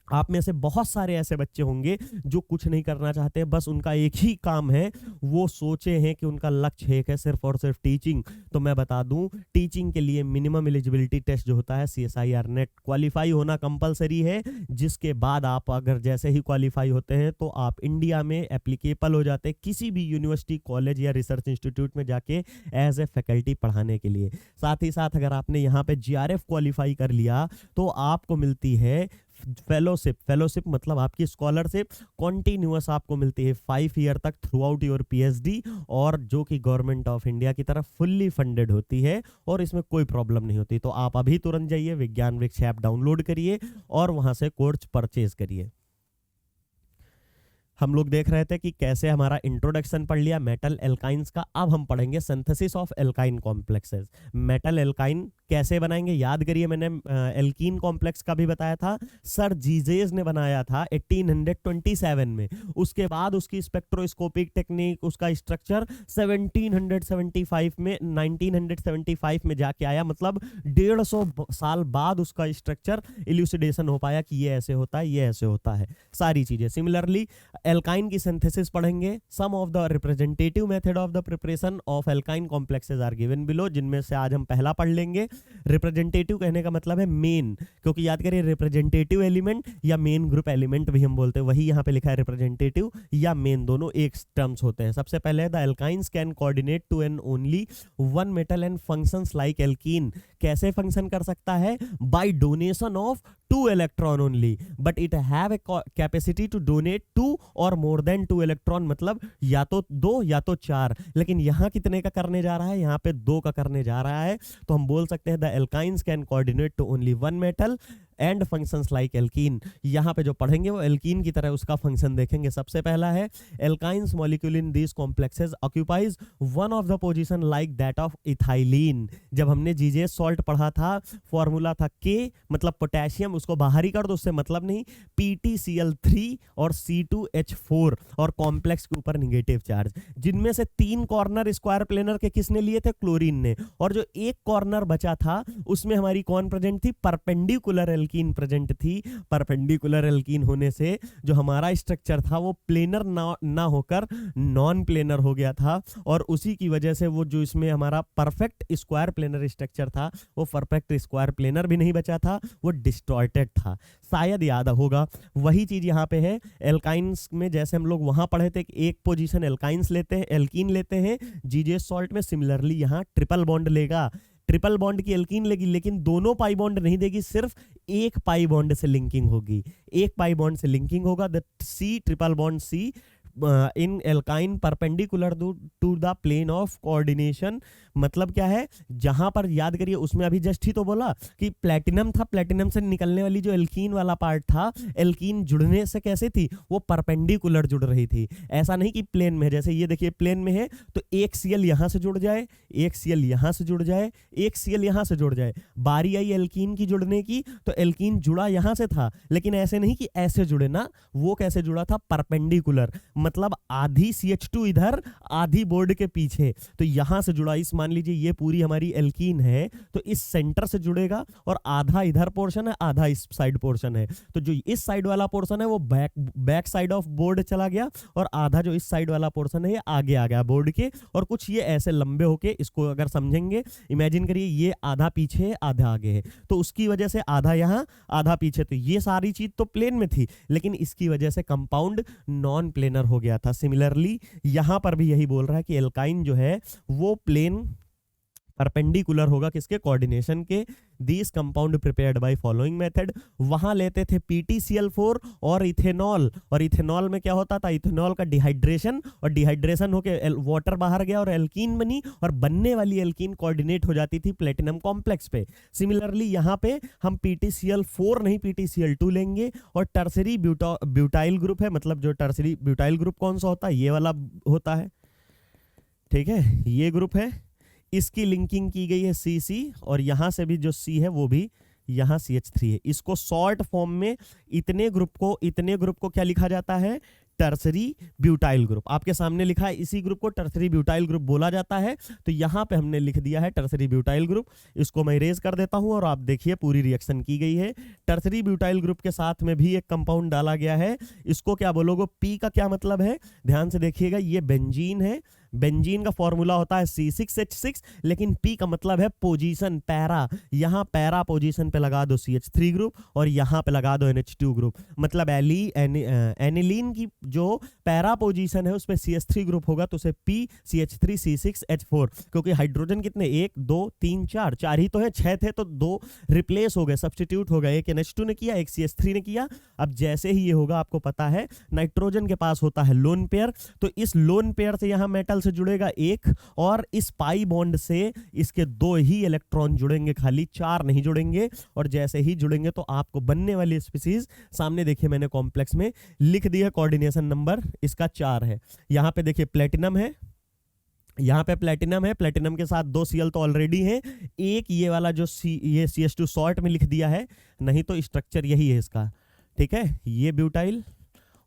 आप में से बहुत सारे ऐसे बच्चे होंगे जो कुछ नहीं करना चाहते, बस उनका एक ही काम है, वो सोचे हैं कि उनका लक्ष्य एक है सिर्फ और सिर्फ टीचिंग। तो मैं बता दूं, टीचिंग के लिए मिनिमम एलिजिबिलिटी टेस्ट जो होता है सीएसआईआर नेट क्वालिफाई होना कंपलसरी है, जिसके बाद आप अगर जैसे ही क्वालिफाई होते हैं तो आप इंडिया में एप्लीकेबल हो जाते हैं किसी भी यूनिवर्सिटी, कॉलेज या रिसर्च इंस्टीट्यूट में जाके एज ए फैकल्टी पढ़ाने के लिए। साथ ही साथ अगर आपने यहाँ पे जीआरएफ क्वालिफाई कर लिया तो आपको मिलती है फेलोशिप मतलब आपकी स्कॉलरशिप कॉन्टिन्यूअस आपको मिलती है 5 ईयर तक थ्रू आउट योर पीएचडी, और जो कि गवर्नमेंट ऑफ इंडिया की तरफ फुल्ली फंडेड होती है और इसमें कोई प्रॉब्लम नहीं होती। तो आप अभी तुरंत जाइए, विज्ञान वृक्ष ऐप डाउनलोड करिए और वहां से कोर्स परचेज करिए। हम लोग देख रहे थे कि कैसे हमारा इंट्रोडक्शन पढ़ लिया मेटल एल्काइंस का, अब हम पढ़ेंगे synthesis of alkyne complexes. Metal alkyne कैसे बनाएंगे, याद करिए, मैंने एल्कीन कॉम्प्लेक्स का भी बताया था, सर जीजेज ने बनाया था 1827 में। उसके बाद उसकी स्पेक्ट्रोस्कोपिक टेक्निक, उसका स्ट्रक्चर 1975 में जाके आया, मतलब 150 साल बाद उसका स्ट्रक्चर इल्यूसिडेशन हो पाया कि ये ऐसे होता है, ये ऐसे होता है, सारी चीजें। सिमिलरली एल्काइन की सिंथेसिस पढ़ेंगे। Some of the representative method of the preparation of alkyne complexes are given below, जिनमें से आज हम पहला पढ़ लेंगे। रिप्रेजेंटेटिव कहने का मतलब है मेन, क्योंकि याद करिए रिप्रेजेंटेटिव एलिमेंट या मेन ग्रुप एलिमेंट भी हम बोलते हैं, वही यहाँ पे लिखा है रिप्रेजेंटेटिव या मेन, दोनों एक टर्म्स होते हैं। सबसे पहले the alkynes can coordinate to an only one metal and functions like alkene. कैसे फंक्शन कर सकता है? By donation of 2 electron only, but it have a capacity to donate 2 और मोर देन 2 इलेक्ट्रॉन, मतलब या तो 2 या तो 4। लेकिन यहाँ कितने का करने जा रहा है? यहाँ पे 2 का करने जा रहा है। तो हम बोल सकते हैं the alkynes can coordinate to only one metal and functions like alkene. यहाँ पे जो पढ़ेंगे वो एल्कीन की तरह उसका फंक्शन देखेंगे। सबसे पहला है alkynes molecule in this complexes occupies one of the position like that of ethylene. जब हमने जीजेएस सॉल्ट पढ़ा था, फॉर्मूला था के मतलब पोटेशियम, उसको बाहर ही कर दो, उससे मतलब नहीं, PtCl3 और C2H4 और कॉम्प्लेक्स के ऊपर निगेटिव चार्ज, जिनमें से 3 कॉर्नर स्क्वायर प्लेनर के किसने लिए थे? क्लोरीन ने। और जो एक कॉर्नर बचा था उसमें हमारी कौन प्रेजेंट थी? परपेंडिकुलर एल्कीन प्रेजेंट थी। परपेंडिकुलर एल्कीन होने से जो हमारा स्ट्रक्चर था वो प्लेनर ना होकर नॉन प्लेनर हो गया था, और उसी की वजह से वो जो इसमें हमारा परफेक्ट स्क्वायर प्लेनर स्ट्रक्चर था वो परफेक्ट स्क्वायर प्लेनर भी नहीं बचा था, वो डिस्टॉर्टेड था। शायद याद होगा वही चीज यहाँ पे है एल्काइंस में। जैसे हम लोग वहां पढ़े थे कि एक पोजीशन एल्काइंस लेते हैं, एल्कीन लेते हैं, जीजेएस सॉल्ट में सिमिलरली यहाँ ट्रिपल बॉन्ड लेगा, ट्रिपल बॉन्ड की एल्कीन लेगी, लेकिन दोनों पाई बॉन्ड नहीं देगी, सिर्फ एक पाई बॉन्ड से लिंकिंग होगी, एक पाई बॉन्ड से लिंकिंग होगा। The C triple bond C in alkyne perpendicular to the plane of coordination. मतलब क्या है, जहां पर याद करिए उसमें अभी जस्ट ही तो बोला कि प्लेटिनम था, प्लेटिनम से निकलने वाली जो एल्कीन वाला पार्ट था, एल्कीन जुड़ने से कैसे थी? वो परपेंडिकुलर जुड़ रही थी, ऐसा नहीं कि प्लेन में। जैसे ये देखिए प्लेन में है तो एक Cl यहां से जुड़ जाए, एक Cl यहां से जुड़ जाए, एक Cl यहां से जुड़ जाए। बारी आई एल्कीन की जुड़ने की तो एल्कीन जुड़ा यहां से था, लेकिन ऐसे नहीं कि ऐसे जुड़े ना, वो कैसे जुड़ा था? परपेंडिकुलर, मतलब आधी CH2 इधर आधी बोर्ड के पीछे, तो यहां से जुड़ा। इस मान लीजिए ये पूरी हमारी एल्कीन है तो इस सेंटर से जुड़ेगा, और आधा इधर पोर्शन है, आधा इस साइड पोर्शन है, तो जो इस साइड वाला पोर्शन है वो बैक साइड ऑफ बोर्ड चला गया, और आधा जो इस साइड वाला पोर्शन है ये आगे आ गया बोर्ड के। और कुछ ये ऐसे लंबे होके, इसको अगर समझेंगे, इमेजिन करिए ये आधा पीछे है आधा आगे है, तो उसकी वजह से आधा यहाँ आधा पीछे, तो ये सारी चीज तो प्लेन में थी, लेकिन इसकी वजह से कंपाउंड नॉन प्लेनर हो गया था। सिमिलरली यहां पर भी यही बोल रहा है कि एल्काइन जो है वो प्लेन परपेंडिकुलर होगा किसके? कोऑर्डिनेशन के। This compound prepared by following method. वहां लेते थे PtCl4 और इथेनॉल, और इथेनॉल में क्या होता था? इथेनॉल का डिहाइड्रेशन, और डिहाइड्रेशन होके वाटर बाहर गया और एल्कीन बनी, और बनने वाली एल्कीन कोऑर्डिनेट हो जाती थी प्लेटिनम कॉम्प्लेक्स पे। सिमिलरली यहाँ पे हम PtCl4 नहीं PtCl2 लेंगे, और टर्सरी ब्यूटाइल ग्रुप है, मतलब जो टर्सरी ब्यूटाइल ग्रुप कौन सा होता है? ये वाला होता है, ठीक है, ये ग्रुप है, इसकी लिंकिंग की गई है CC, और यहां से भी जो C है वो भी यहाँ CH3 है। इसको शॉर्ट फॉर्म में इतने ग्रुप को क्या लिखा जाता है? Tertiary butyl group. आपके सामने लिखा है इसी ग्रुप को टर्सरी ब्यूटाइल ग्रुप बोला जाता है, तो यहाँ पे हमने लिख दिया है टर्सरी ब्यूटाइल ग्रुप। इसको मैं इरेज कर देता हूँ और आप देखिए पूरी रिएक्शन की गई है। टर्सरी ब्यूटाइल ग्रुप के साथ में भी एक कंपाउंड डाला गया है, इसको क्या बोलोगे? P का क्या मतलब है? ध्यान से देखिएगा, ये बेंजीन है, बेंजीन का फॉर्मूला होता है C6H6, लेकिन P का मतलब है पोजीशन, पैरा। यहाँ पैरा पोजीशन पे लगा दो CH3 ग्रुप, और यहाँ पे लगा दो NH2 ग्रुप, मतलब एनिलीन की जो पैरा पोजीशन है उसमें CH3 ग्रुप होगा, तो उसे P CH3 C6H4, क्योंकि हाइड्रोजन कितने? 1 2 3 4, 4 ही तो है, 6 थे तो 2 रिप्लेस हो गए, सब्स्टिट्यूट हो गए, एक NH2 ने किया, एक CH3 ने किया। अब जैसे ही ये होगा, आपको पता है नाइट्रोजन के पास होता है लोन पेयर, तो इस लोन पेयर से यहाँ मेटल से जुड़ेगा एक, और इस पाई बॉन्ड से इसके 2 ही इलेक्ट्रॉन जुड़ेंगे, खाली 4 नहीं जुड़ेंगे। और जैसे ही जुड़ेंगे तो आपको बनने वाली स्पीसीज सामने देखिए मैंने कॉम्प्लेक्स में लिख दिया, कोऑर्डिनेशन नंबर इसका 4 है। यहाँ पे देखिए प्लेटिनम है, यहाँ पे प्लेटिनम है, प्लेटिनम के साथ 2 Cl तो ऑलरेडी है, एक ये वाला जो ये CH2 शॉर्ट में लिख दिया है, नहीं तो स्ट्रक्चर यही है इसका, ठीक है, ये ब्यूटाइल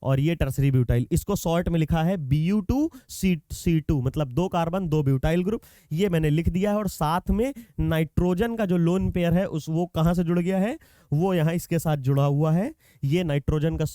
और ये टर्सरी ब्यूटाइल, इसको शॉर्ट में लिखा है Bu2C2, मतलब 2 कार्बन 2 ब्यूटाइल ग्रुप, ये मैंने लिख दिया है। और साथ में नाइट्रोजन का जो लोन पेयर है वो कहाँ से जुड़ गया है? वो यहाँ इसके साथ जुड़ा हुआ है, ये नाइट्रोजन का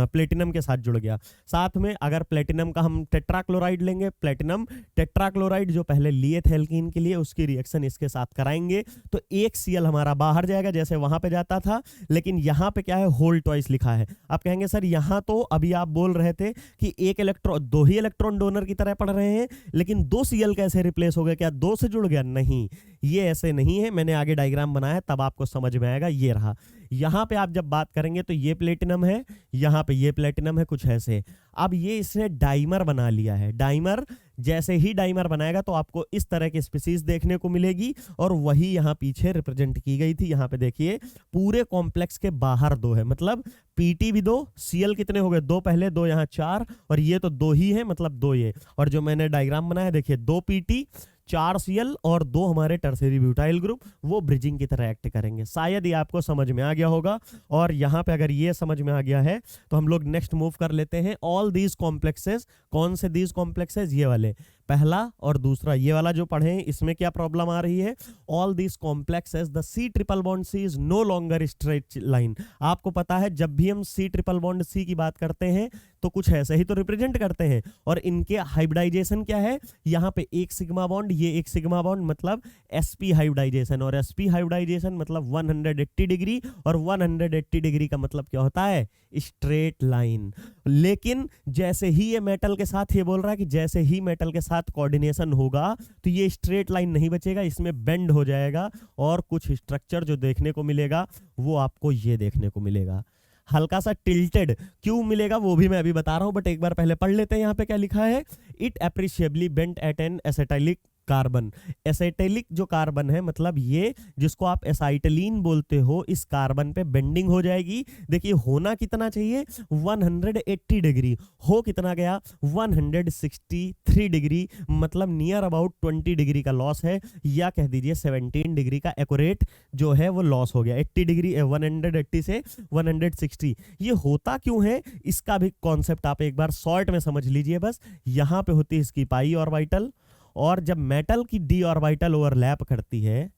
प्लेटिनम के साथ जुड़ गया। साथ में अगर प्लेटिनम का हम टेट्राक्लोराइड लेंगे, प्लेटिनम टेट्राक्लोराइड जो पहले लिए थे एल्कीन के लिए, उसकी रिएक्शन इसके साथ कराएंगे तो एक Cl हमारा बाहर जाएगा जैसे वहां पे जाता था, लेकिन यहाँ पे क्या है? होल ट्वाइस लिखा है। आप कहेंगे सर यहाँ तो अभी आप बोल रहे थे कि एक इलेक्ट्रॉन 2 ही इलेक्ट्रॉन डोनर की तरह पढ़ रहे हैं, लेकिन 2 Cl कैसे रिप्लेस हो गए? क्या 2 से जुड़ गया? नहीं, ये ऐसे नहीं है, मैंने आगे डायग्राम बनाया है तब आपको समझ में आएगा। ये रहा, यहाँ पे आप जब बात करेंगे तो ये प्लेटिनम है, यहाँ पे ये प्लेटिनम है, कुछ ऐसे। अब ये इसने डाइमर बना लिया है। डाइमर, जैसे ही डाइमर बनाएगा तो आपको इस तरह की स्पीसीज देखने को मिलेगी, और वही यहाँ पीछे रिप्रेजेंट की गई थी। यहाँ पे देखिए पूरे कॉम्प्लेक्स के बाहर 2 है, मतलब पीटी भी 2, सीएल कितने हो गए, 2 पहले, 2 यहाँ 4, और ये तो 2 ही है, मतलब 2 ये। और जो मैंने डायग्राम बनाया देखिए, 2 पीटी 4 सीएल और 2 हमारे टर्शियरी ब्यूटाइल ग्रुप, वो ब्रिजिंग की तरह एक्ट करेंगे। शायद ये आपको समझ में आ गया होगा। और यहाँ पे अगर ये समझ में आ गया है तो हम लोग नेक्स्ट मूव कर लेते हैं। ऑल दीज कॉम्प्लेक्सेस, कौन से दीज कॉम्प्लेक्सेस, ये वाले, पहला और दूसरा, ये वाला जो पढ़े हैं इसमें क्या प्रॉब्लम आ रही है। All these complexes the C triple bond C is no longer straight line. आपको पता है जब भी हम सी ट्रिपल बॉन्ड सी की बात करते हैं तो कुछ ऐसे ही तो रिप्रेजेंट करते हैं। और इनके हाइब्रिडाइजेशन क्या है, यहाँ पे एक सिग्मा बॉन्ड, ये एक सिग्मा बॉन्ड, मतलब sp हाइब्रिडाइजेशन। और sp हाइब्रिडाइजेशन मतलब 180 डिग्री, और 180 डिग्री का मतलब क्या होता है, स्ट्रेट लाइन। लेकिन जैसे ही ये मेटल के साथ, ये बोल रहा है कि जैसे ही मेटल के साथ कोऑर्डिनेशन होगा तो ये स्ट्रेट लाइन नहीं बचेगा, इसमें बेंड हो जाएगा, और कुछ स्ट्रक्चर जो देखने को मिलेगा वो आपको ये देखने को मिलेगा, हल्का सा टिल्टेड। क्यों मिलेगा वो भी मैं अभी बता रहा हूं, बट एक बार पहले पढ़ लेते हैं। यहाँ पे क्या लिखा है, it appreciably bent at an acetylenic carbon. Acetylenic जो कार्बन है, मतलब ये जिसको आप एसाइटिलीन बोलते हो, इस कार्बन पे बेंडिंग हो जाएगी। देखिए होना कितना चाहिए, 180 डिग्री, हो कितना गया 163 डिग्री, मतलब नियर अबाउट 20 डिग्री का लॉस है, या कह दीजिए 17 डिग्री का एक्यूरेट जो है वो लॉस हो गया। 80 डिग्री 180 से 160। ये होता क्यों है, इसका भी कॉन्सेप्ट आप एक बार शॉर्ट में समझ लीजिए बस। यहाँ पे होती है इसकी पाई ऑर्बिटल, और जब मेटल की डी ऑर्बिटल ओवरलैप करती है,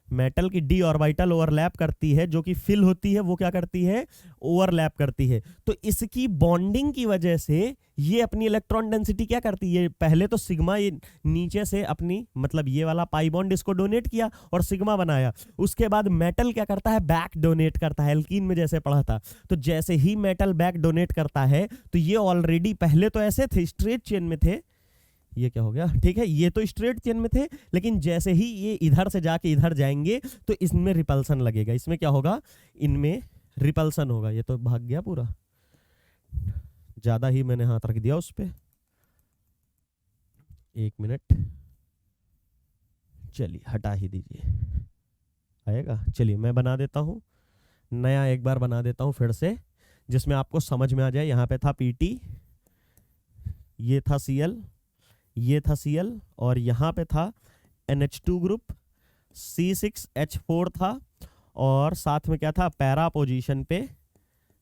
मेटल की डी ऑर्बिटल ओवरलैप करती है, जो कि फिल होती है, वो क्या करती है, ओवरलैप करती है। तो इसकी बॉन्डिंग की वजह से ये अपनी इलेक्ट्रॉन डेंसिटी क्या करती है, पहले तो सिग्मा ये नीचे से अपनी, मतलब ये वाला पाई बॉन्ड इसको डोनेट किया और सिग्मा बनाया। उसके बाद मेटल क्या करता है, बैक डोनेट करता है, एल्कीन में जैसे पढ़ा था। तो जैसे ही मेटल बैक डोनेट करता है तो ये ऑलरेडी पहले तो ऐसे थे, स्ट्रेट चेन में थे, ये क्या हो गया, ठीक है, ये तो स्ट्रेट चेन में थे, लेकिन जैसे ही ये इधर से जाके इधर जाएंगे तो इसमें रिपल्सन लगेगा। इसमें क्या होगा, इनमें रिपल्सन होगा। ये तो भाग गया पूरा, ज्यादा ही मैंने हाथ रख दिया उस पे, 1 मिनट, चलिए हटा ही दीजिए, आएगा। चलिए मैं बना देता हूँ नया, एक बार बना देता हूँ फिर से, जिसमें आपको समझ में आ जाए। यहाँ पे था पीटी, ये था सीएल, ये था सीएल, और यहाँ पे था NH2 ग्रुप, C6H4 था, और साथ में क्या था, पैरा पोजीशन पे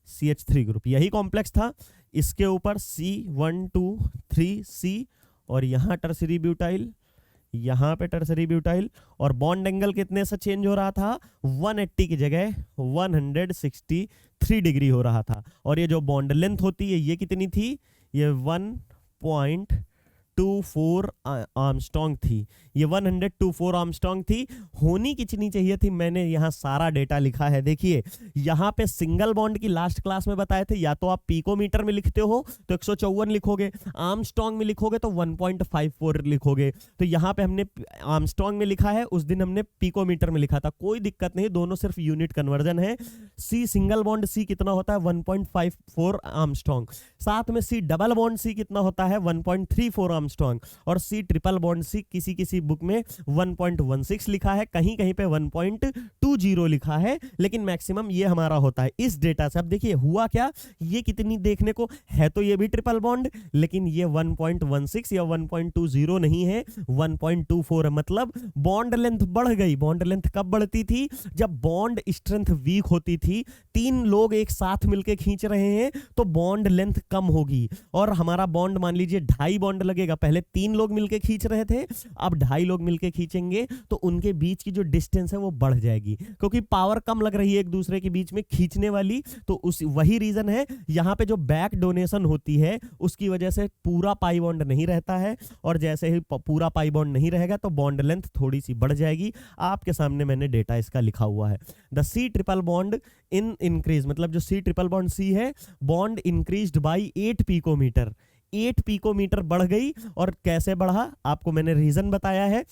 CH3 ग्रुप, यही कॉम्प्लेक्स था। इसके ऊपर C123C, और यहाँ टर्शियरी ब्यूटाइल, यहाँ पे टर्शियरी ब्यूटाइल, और बॉन्ड एंगल कितने से चेंज हो रहा था, 180 की जगह 163 डिग्री हो रहा था। और ये जो बॉन्ड लेंथ होती है ये कितनी थी, ये 1.24 आर्मस्ट्रॉन्ग थी, ये 124 आर्मस्ट्रॉन्ग थी। होनी कितनी चाहिए थी, मैंने यहाँ सारा डेटा लिखा है। देखिए यहाँ पे सिंगल बॉन्ड की लास्ट क्लास में बताए थे, या तो आप पिकोमीटर में लिखते हो तो 154 लिखोगे, आर्मस्ट्रॉन्ग में लिखोगे तो 1.54 लिखोगे। तो यहाँ पे हमने आर्मस्ट्रॉन्ग में लिखा है, उस दिन हमने पिकोमीटर में लिखा था, कोई दिक्कत नहीं, दोनों सिर्फ यूनिट कन्वर्जन है। सी सिंगल बॉन्ड सी कितना होता है, 1.54 आर्मस्ट्रॉन्ग। साथ में सी डबल बॉन्ड सी कितना होता है, 1.34 आर्मस्ट्रॉन्ग। और सी ट्रिपल बॉन्ड सी किसी किसी बुक में 1.16 लिखा है, कहीं कहीं पे 1.20 लिखा है, लेकिन मैक्सिमम ये हमारा होता है इस डेटा से। अब देखिए हुआ क्या, ये कितनी देखने को है, तो ये भी ट्रिपल बॉन्ड, लेकिन ये 1.16 या 1.20 नहीं है, 1.24 है। मतलब बॉन्ड लेंथ बढ़ गई। बॉन्ड लेंथ कब बढ़ती थी, जब बॉन्ड स्ट्रेंथ वीक होती थी, 3 लोग एक साथ मिलकर खींच रहे हैं तो बॉन्ड लेंथ कम होगी। और हमारा बॉन्ड मान लीजिए 2.5 बॉन्ड लगेगा, पहले 3 लोग मिलकर खींच रहे थे, अब 2.5 लोग मिलकर खींचेंगे तो उनके बीच की जो डिस्टेंस है वो बढ़ जाएगी, क्योंकि पावर कम लग रही है एक दूसरे के बीच में खींचने वाली। तो उस वही रीजन है, यहाँ पे जो बैक डोनेशन होती है उसकी वजह से पूरा पाई बॉन्ड नहीं रहता है, और जैसे ही पूरा पाई बॉन्ड नहीं रहेगा तो बॉन्ड लेंथ थोड़ी सी बढ़ जाएगी। आपके सामने मैंने डेटा इसका लिखा हुआ है। The C triple bond in increase, मतलब जो सी ट्रिपल बॉन्ड सी है, bond increased by 8 picometer, 8 picometer बढ़ गई। और कैसे बढ़ा, आपको मैंने रीजन बताया है।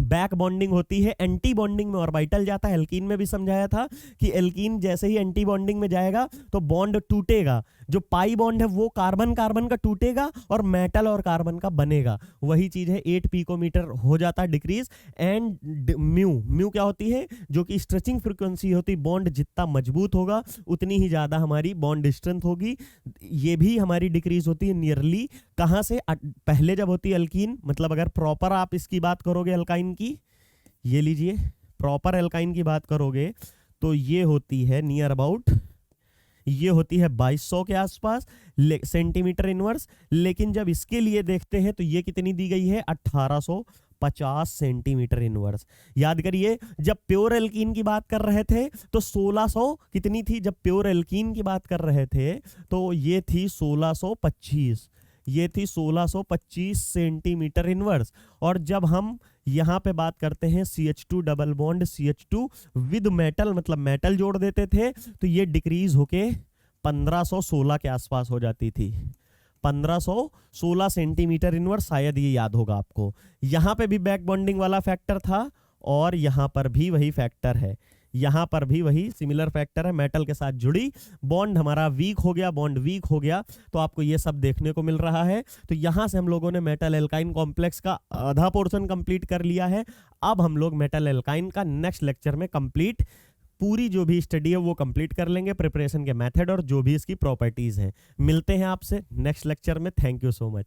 बैक बॉन्डिंग होती है, एंटी बॉन्डिंग में ऑर्बिटल जाता है। एल्कीन में भी समझाया था कि एल्कीन जैसे ही एंटी बॉन्डिंग में जाएगा तो बॉन्ड टूटेगा, जो पाई बॉन्ड है वो कार्बन कार्बन का टूटेगा और मेटल और कार्बन का बनेगा। वही चीज है 8 पिकोमीटर हो जाता है डिक्रीज। एंड म्यू क्या होती है, जो कि स्ट्रेचिंग फ्रीक्वेंसी होती है। बॉन्ड जितना मजबूत होगा उतनी ही ज्यादा हमारी बॉन्ड स्ट्रेंथ होगी। ये भी हमारी डिक्रीज होती है नियरली कहाँ से, पहले जब होती है अल्कीन, मतलब अगर प्रॉपर आप इसकी बात करोगे अल्काइन की, ये लीजिए प्रॉपर एल्काइन की बात करोगे तो ये होती है नियर अबाउट, ये होती है 2200 के आसपास सेंटीमीटर इनवर्स। लेकिन जब इसके लिए देखते हैं तो ये कितनी दी गई है, 1850 सेंटीमीटर इनवर्स। याद करिए जब प्योर एल्कीन की बात कर रहे थे तो 1600 कितनी थी, जब प्योर एल्कीन की बात कर रहे थे तो ये थी 1625, ये थी 1625 सेंटीमीटर इनवर्स। और जब हम यहाँ पे बात करते हैं CH2 double bond CH2 with metal, मतलब मेटल जोड़ देते थे, तो ये डिक्रीज होके 1516 के आसपास हो जाती थी। 1516 सेंटीमीटर इनवर्स, शायद ये याद होगा आपको। यहाँ पे भी बैक बॉन्डिंग वाला फैक्टर था और यहाँ पर भी वही फैक्टर है, यहाँ पर भी वही सिमिलर फैक्टर है। मेटल के साथ जुड़ी बॉन्ड हमारा वीक हो गया, बॉन्ड वीक हो गया तो आपको ये सब देखने को मिल रहा है। तो यहाँ से हम लोगों ने मेटल एल्काइन कॉम्प्लेक्स का आधा पोर्शन कंप्लीट कर लिया है। अब हम लोग मेटल एल्काइन का नेक्स्ट लेक्चर में कंप्लीट पूरी जो भी स्टडी है वो कंप्लीट कर लेंगे, प्रिपरेशन के मेथड और जो भी इसकी प्रॉपर्टीज हैं। मिलते हैं आपसे नेक्स्ट लेक्चर में। Thank you so much.